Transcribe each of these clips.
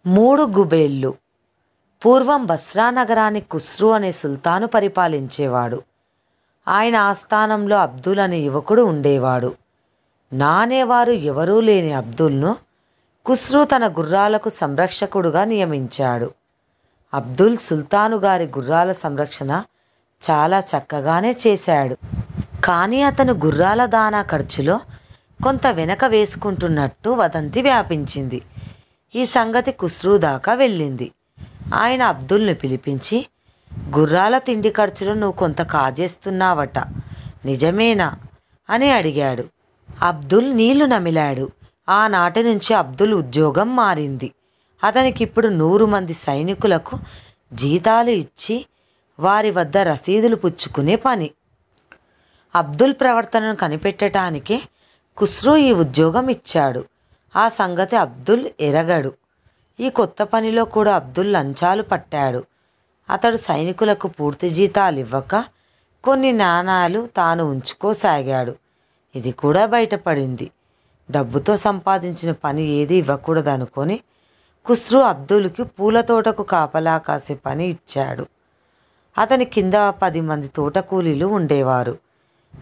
మూడు గుబేళ్ళు. పూర్వం బస్రా నగరాన్ని ఖుస్రు అనే సుల్తాను పరిపాలించేవాడు. ఆయన ఆస్థానంలో అబ్దుల్ అనే యువకుడు ఉండేవాడు. నానేవారు ఎవరూ లేని అబ్దుల్ను ఖుస్రు తన గుర్రాలకు సంరక్షకుడుగా నియమించాడు. అబ్దుల్ సుల్తాను గారి గుర్రాల సంరక్షణ చాలా చక్కగానే చేశాడు. కానీ అతను గుర్రాల దాణా ఖర్చులో కొంత వెనక వేసుకుంటున్నట్టు వదంతి వ్యాపించింది. ఈ సంగతి ఖుస్రు దాకా వెళ్ళింది. ఆయన అబ్దుల్ని పిలిపించి, గుర్రాల తిండి ఖర్చులో నువ్వు కొంత కాజేస్తున్నావట, నిజమేనా అని అడిగాడు. అబ్దుల్ నీళ్లు నమిలాడు. ఆనాటి నుంచి అబ్దుల్ ఉద్యోగం మారింది. అతనికి ఇప్పుడు 100 మంది సైనికులకు జీతాలు ఇచ్చి వారి వద్ద రసీదులు పుచ్చుకునే పని. అబ్దుల్ ప్రవర్తనను కనిపెట్టడానికే ఖుస్రు ఈ ఉద్యోగం ఇచ్చాడు. ఆ సంగతి అబ్దుల్ ఎరగడు. ఈ కొత్త పనిలో కూడా అబ్దుల్ లంచాలు పట్టాడు. అతడు సైనికులకు పూర్తి జీతాలు ఇవ్వక కొన్ని నాణాలు తాను ఉంచుకోసాగాడు. ఇది కూడా బయటపడింది. డబ్బుతో సంపాదించిన పని ఏది ఇవ్వకూడదనుకొని ఖుస్రు అబ్దుల్కి పూల తోటకు కాపలా కాసే పని ఇచ్చాడు. అతని కింద 10 మంది తోట కూలీలు ఉండేవారు.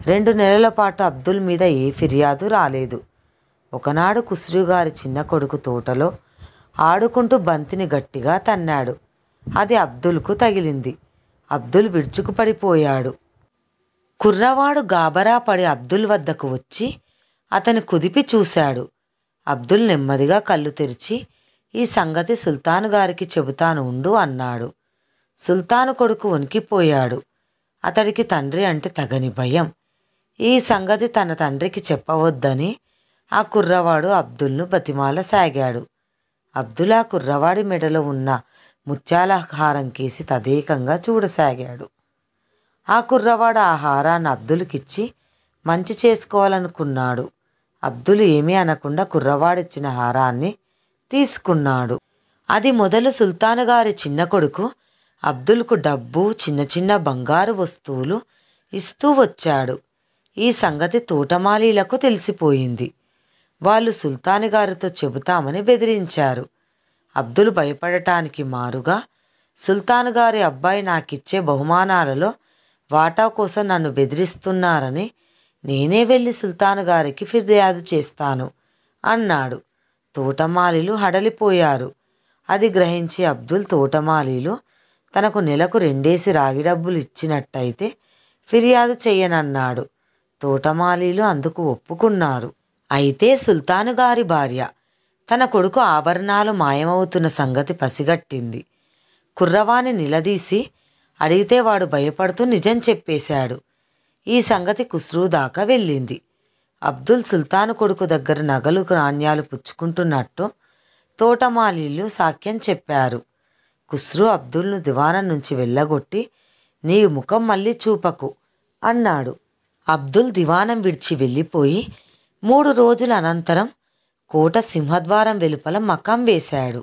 2 నెలల పాటు అబ్దుల్ మీద ఏ ఫిర్యాదు రాలేదు. ఒకనాడు ఖుస్రు గారి చిన్న కొడుకు తోటలో ఆడుకుంటూ బంతిని గట్టిగా తన్నాడు. అది అబ్దుల్కు తగిలింది. అబ్దుల్ విరుచుకుపడిపోయాడు. కుర్రవాడు గాబరా పడి అబ్దుల్ వద్దకు వచ్చి అతని కుదిపి చూశాడు. అబ్దుల్ నెమ్మదిగా కళ్ళు తెరిచి, ఈ సంగతి సుల్తాను గారికి చెబుతాను ఉండు అన్నాడు. సుల్తాను కొడుకు వణికిపోయాడు. అతడికి తండ్రి అంటే తగని భయం. ఈ సంగతి తన తండ్రికి చెప్పవద్దని ఆ కుర్రవాడు అబ్దుల్ను బతిమాలసాగాడు. అబ్దుల్ ఆ కుర్రవాడి మెడలో ఉన్న ముత్యాల హారం కేసి తదేకంగా చూడసాగాడు. ఆ కుర్రవాడు ఆ హారాన్ని అబ్దుల్కిచ్చి మంచి చేసుకోవాలనుకున్నాడు. అబ్దుల్ ఏమీ అనకుండా కుర్రవాడిచ్చిన హారాన్ని తీసుకున్నాడు. అది మొదలు సుల్తాను గారి చిన్న కొడుకు అబ్దుల్కు డబ్బు, చిన్న చిన్న బంగారు వస్తువులు ఇస్తూ వచ్చాడు. ఈ సంగతి తోటమాలీలకు తెలిసిపోయింది. వాళ్ళు సుల్తాను గారితో చెబుతామని బెదిరించారు. అబ్దుల్ భయపడటానికి మారుగా, సుల్తాను గారి అబ్బాయి నాకిచ్చే బహుమానాలలో వాటా కోసం నన్ను బెదిరిస్తున్నారని నేనే వెళ్ళి సుల్తాను గారికి ఫిర్యాదు చేస్తాను అన్నాడు. తోటమాలీలు హడలిపోయారు. అది గ్రహించి అబ్దుల్ తోటమాలీలు తనకు నెలకు 2 రాగి డబ్బులు ఇచ్చినట్టయితే ఫిర్యాదు చెయ్యనన్నాడు. తోటమాలీలు అందుకు ఒప్పుకున్నారు. అయితే సుల్తాను గారి భార్య తన కొడుకు ఆభరణాలు మాయమవుతున్న సంగతి పసిగట్టింది. కుర్రవాణి నిలదీసి అడిగితే వాడు భయపడుతూ నిజం చెప్పేశాడు. ఈ సంగతి ఖుస్రు దాకా వెళ్ళింది. అబ్దుల్ సుల్తాను కొడుకు దగ్గర నగలు, నాణ్యాలు పుచ్చుకుంటున్నట్టు తోటమాలీలు సాక్ష్యం చెప్పారు. ఖుస్రు అబ్దుల్ను దివాణం నుంచి వెళ్ళగొట్టి, నీ ముఖం మళ్ళీ చూపకు అన్నాడు. అబ్దుల్ దివాణం విడిచి వెళ్ళిపోయి 3 రోజుల అనంతరం కోట సింహద్వారం వెలుపల మకాం వేశాడు.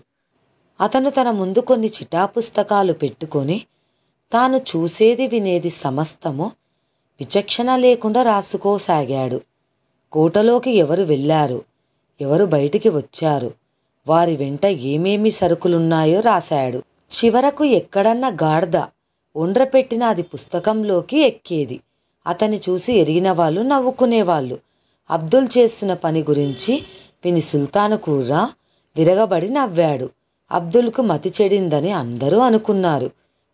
అతను తన ముందు కొన్ని చిటాపుస్తకాలు పెట్టుకొని తాను చూసేది వినేది సమస్తము విచక్షణ లేకుండా రాసుకోసాగాడు. కోటలోకి ఎవరు వెళ్ళారు, ఎవరు బయటికి వచ్చారు, వారి వెంట ఏమేమి సరుకులున్నాయో రాశాడు. చివరకు ఎక్కడన్నా గాడిద ఒండ్రపెట్టిన అది పుస్తకంలోకి ఎక్కేది. అతన్ని చూసి ఎరిగిన వాళ్ళు నవ్వుకునేవాళ్ళు. అబ్దుల్ చేస్తున్న పని గురించి విని సుల్తాను కూడా విరగబడి నవ్వాడు. అబ్దుల్కు మతి చెడిందని అందరూ అనుకున్నారు.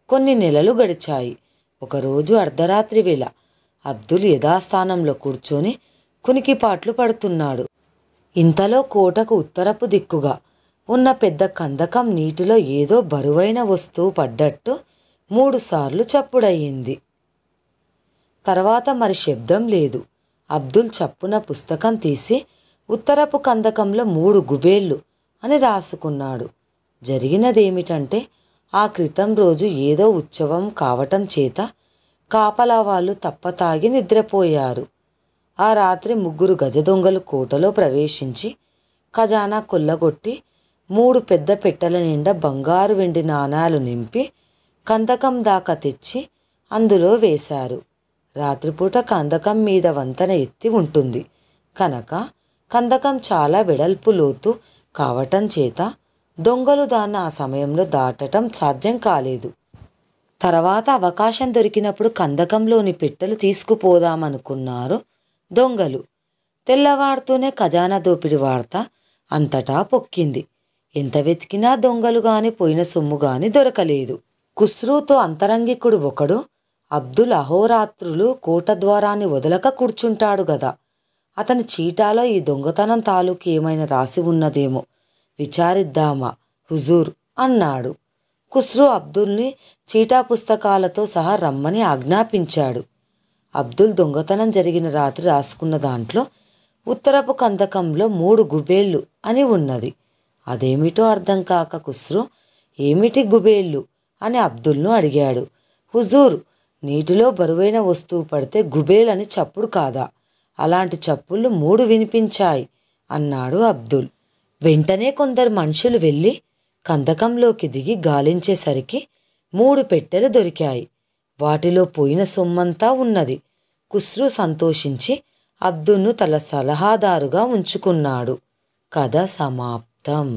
కొన్ని నెలలు గడిచాయి. ఒకరోజు అర్ధరాత్రి వేళ అబ్దుల్ యథాస్థానంలో కూర్చొని కునికిపాట్లు పడుతున్నాడు. ఇంతలో కోటకు ఉత్తరపు దిక్కుగా ఉన్న పెద్ద కందకం నీటిలో ఏదో బరువైన వస్తువు పడ్డట్టు 3 సార్లు చప్పుడయ్యింది. తర్వాత మరి శబ్దం లేదు. అబ్దుల్ చప్పున పుస్తకం తీసి ఉత్తరపు కందకంలో 3 గుబేళ్ళు అని రాసుకున్నాడు. జరిగినదేమిటంటే, ఆ క్రితం రోజు ఏదో ఉత్సవం కావటం చేత కాపలా వాళ్ళు తప్పతాగి నిద్రపోయారు. ఆ రాత్రి 3 గజదొంగలు కోటలో ప్రవేశించి ఖజానా కొల్లగొట్టి 3 పెద్ద పెట్టెల నిండా బంగారు, వెండి నాణాలు నింపి కందకం దాకా తెచ్చి అందులో వేశారు. రాత్రిపూట కందకం మీద వంతెన ఎత్తి ఉంటుంది కనుక కందకం చాలా వెడల్పు లోతు కావటం చేత దొంగలు దాన్ని ఆ సమయంలో దాటటం సాధ్యం కాలేదు. తర్వాత అవకాశం దొరికినప్పుడు కందకంలోని పెట్టెలు తీసుకుపోదామనుకున్నారు దొంగలు. తెల్లవారుతూనే ఖజానా దోపిడి వార్త అంతటా పొక్కింది. ఎంత వెతికినా దొంగలు గాని పోయిన సొమ్ము గాని దొరకలేదు. ఖుస్రూతో అంతరంగికుడు ఒకడు అబ్దుల్ అహోరాత్రులు కోట ద్వారాన్ని వదలక కూర్చుంటాడు గదా, అతని చీటాలో ఈ దొంగతనం తాలూకు ఏమైనా రాసి ఉన్నదేమో విచారిద్దామా హుజూర్ అన్నాడు. ఖుస్రూ అబ్దుల్ని చీటా పుస్తకాలతో సహా రమ్మని ఆజ్ఞాపించాడు. అబ్దుల్ దొంగతనం జరిగిన రాత్రి రాసుకున్న దాంట్లో ఉత్తరపు కందకంలో 3 గుబేళ్ళు అని ఉన్నది. అదేమిటో అర్థం కాక ఖుస్రూ ఏమిటి గుబేళ్ళు అని అబ్దుల్ను అడిగాడు. హుజూర్, నీటిలో బరువైన వస్తువు పడితే గుబేల్ అని చప్పుడు కాదా? అలాంటి చప్పుళ్ళు 3 వినిపించాయి అన్నాడు అబ్దుల్. వెంటనే కొందరు మనుషులు వెళ్ళి కందకంలోకి దిగి గాలించేసరికి 3 పెట్టెలు దొరికాయి. వాటిలో పోయిన సొమ్మంతా ఉన్నది. ఖుస్రూ సంతోషించి అబ్దుల్ను తన సలహాదారుగా ఉంచుకున్నాడు. కథ సమాప్తం.